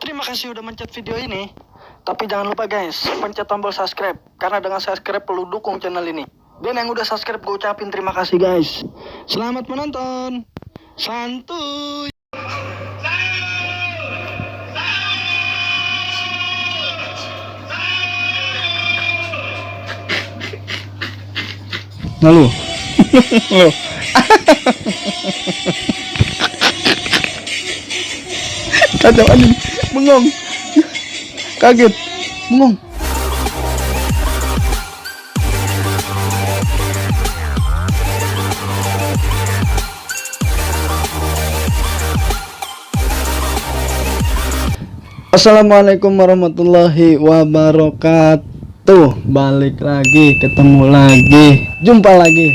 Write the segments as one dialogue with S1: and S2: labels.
S1: Terima kasih udah mencet video ini. Tapi jangan lupa guys, pencet tombol subscribe. Karena dengan subscribe perlu dukung channel ini. Dan yang udah subscribe gue ucapin terima kasih guys. Selamat menonton. Santuy. Lalu. Loh. Kacau anjing, bengong, kaget, bengong. Assalamualaikum warahmatullahi wabarakatuh. Balik lagi, ketemu lagi, jumpa lagi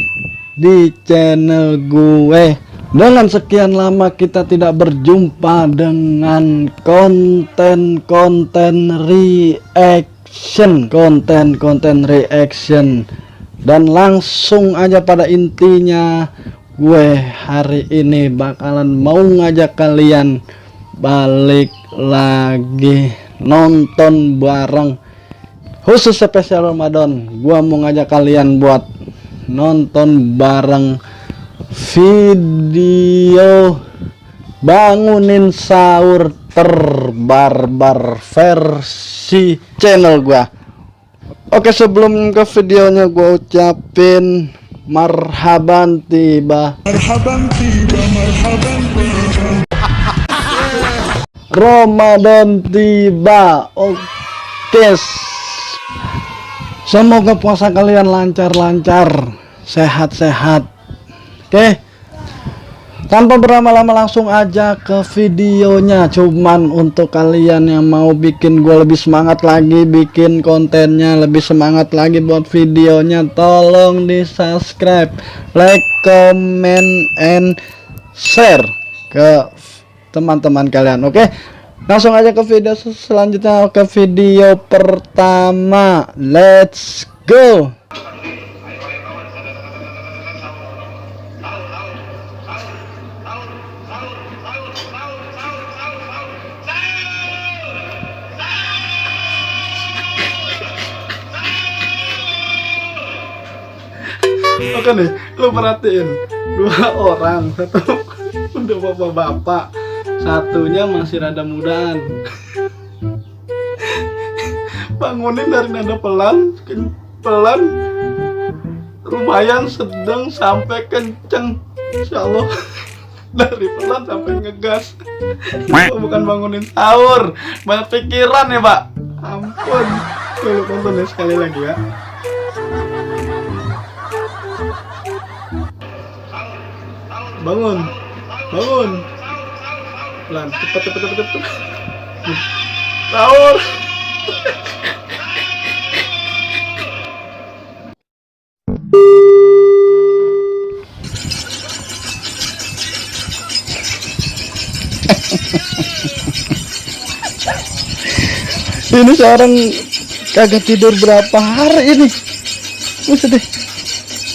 S1: di channel gue. Dengan sekian lama kita tidak berjumpa dengan konten reaction, dan langsung aja pada intinya gue hari ini bakalan mau ngajak kalian balik lagi nonton bareng, khusus spesial Ramadan. Gua mau ngajak kalian buat nonton bareng video bangunin sahur terbarbar versi channel gua. Oke, sebelum ke videonya gua ucapin marhaban tiba, Ramadan tiba. Oke, semoga puasa kalian lancar-lancar, sehat-sehat. Oke, tanpa berlama-lama langsung aja ke videonya. Cuman untuk kalian yang mau bikin gue lebih semangat lagi, bikin kontennya lebih semangat lagi buat videonya, tolong di subscribe, like, comment, and share ke teman-teman kalian. Oke, langsung aja ke video selanjutnya, ke video pertama. Let's go. Oke nih, lu perhatiin dua orang, satu udah bapak-bapak, satunya masih rada mudaan. Bangunin dari nada pelan, pelan, lumayan, sedang sampai kenceng. Insya Allah dari pelan sampai ngegas. Bukan bangunin sahur, banyak pikiran ya pak. Ampun, lu tonton ya sekali lagi ya. Bangun, pelan, cepet. Sahur. Ini seorang kagak tidur berapa hari ini. Buset deh,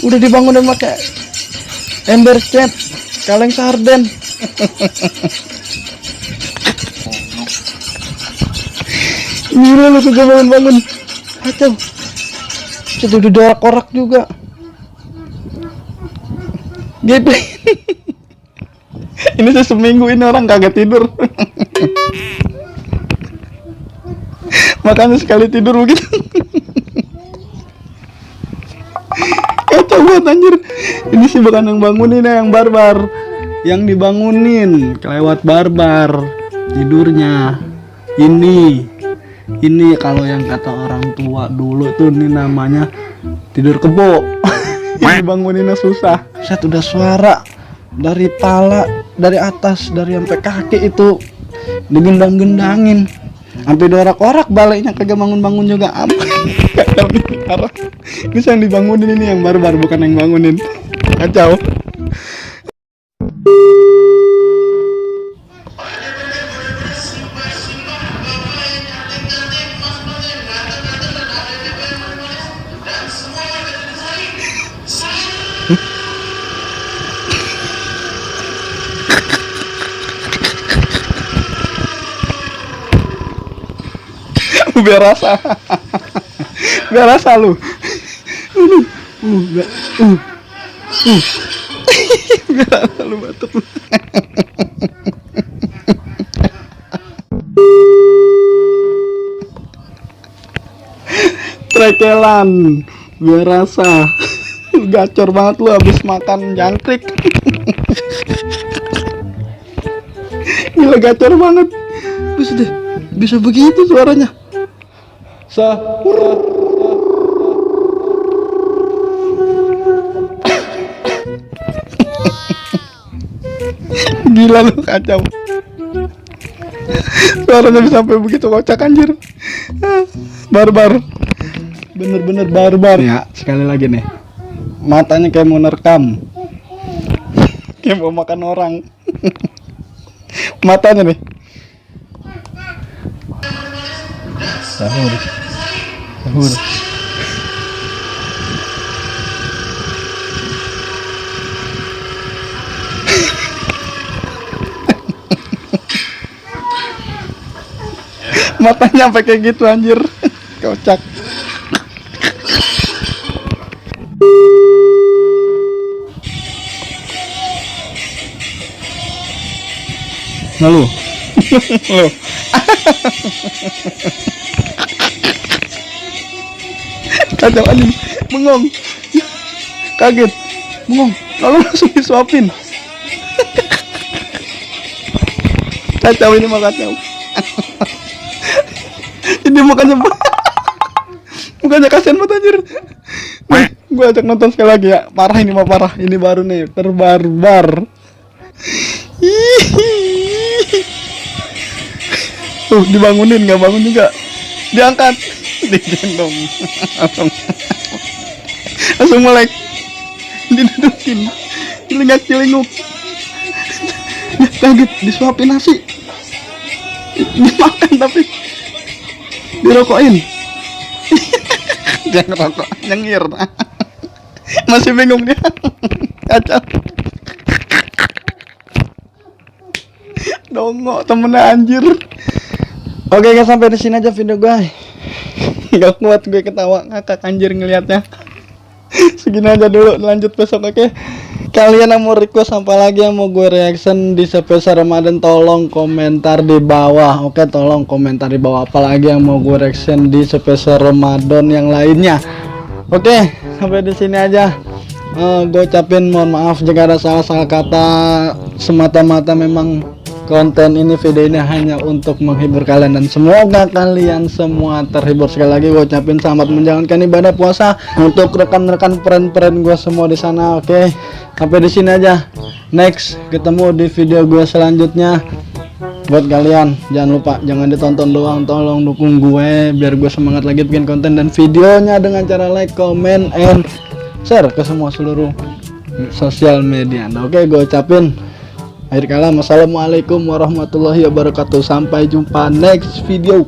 S1: udah dibangunin pakai ember cat, kaleng sarden. Gila lu kagak bangun-bangun. Kacau. Itu udah dorak-korak juga. Gitu. Ini seminggu ini orang kagak tidur. Makanya sekali tidur begitu. Kacau banget anjir. Ini sih bukan yang bangunin, yang barbar. Yang dibangunin kelewat barbar tidurnya. Ini kalau yang kata orang tua dulu tuh ini namanya tidur kebo. Yang dibanguninnya susah. Set udah suara dari pala, dari atas, dari sampai kaki itu digendang-gendangin. Sampai dorak-korak baliknya kagak bangun-bangun juga. Ini yang dibangunin, ini yang barbar, bukan yang bangunin. Kacau. Biar rasa. Biar rasa lu. Biar, biar rasa lu batuk. Trekelan, biar rasa. Gacor banget lu habis makan jangkrik. Gila gacor banget. Bisa deh, bisa begitu suaranya. Gila lu, kacau. Suaranya bisa sampai begitu, kocak anjir. Barbar. Bener-bener barbar ya. Sekali lagi nih, matanya kayak mau nerekam, kayak mau makan orang. Matanya nih. Sahur. Matanya sampai kayak gitu anjir. Kocak. Nah lu. Lu. Kacau anjing. Bengong. Kaget. Bengong. Lalu langsung disuapin. Kacau ini mah kacau. Ini mukanya kasihan banget anjir. Nih, gue ajak nonton sekali lagi ya. Parah ini mah, parah. Ini baru nih, terbarbar. Tuh dibangunin, nggak bangun juga. Diangkat, digendong. Langsung melek. Didudukin. Cilingak-cilinguk. Kaget, disuapin nasi. Dimakan tapi dirokokin. Dia ngerokok, nyengir. Masih bingung dia. Kacau. Dongok temennya anjir. Oke guys, sampai di sini aja video gue. Gak kuat gue ketawa ngakak anjir ngelihatnya. Segini aja dulu, lanjut besok. Oke. Kalian yang mau request apa lagi yang mau gue reaction di spesial Ramadan, tolong komentar di bawah. Oke, tolong komentar di bawah apalagi yang mau gue reaction di spesial Ramadan yang lainnya. Oke, sampai di sini aja. Gue ucapin mohon maaf jika ada salah-salah kata. Semata-mata memang konten ini, video ini hanya untuk menghibur kalian, dan semoga kalian semua terhibur. Sekali lagi gue ucapin selamat menjalankan ibadah puasa untuk rekan-rekan peren-peren gue semua di sana. Oke, sampai di sini aja. Next ketemu di video gue selanjutnya. Buat kalian jangan lupa, jangan ditonton doang, tolong dukung gue biar gue semangat lagi bikin konten dan videonya dengan cara like, comment, and share ke semua seluruh sosial media. Nah, oke, gue ucapin akhir kalam, assalamualaikum warahmatullahi wabarakatuh. Sampai jumpa next video.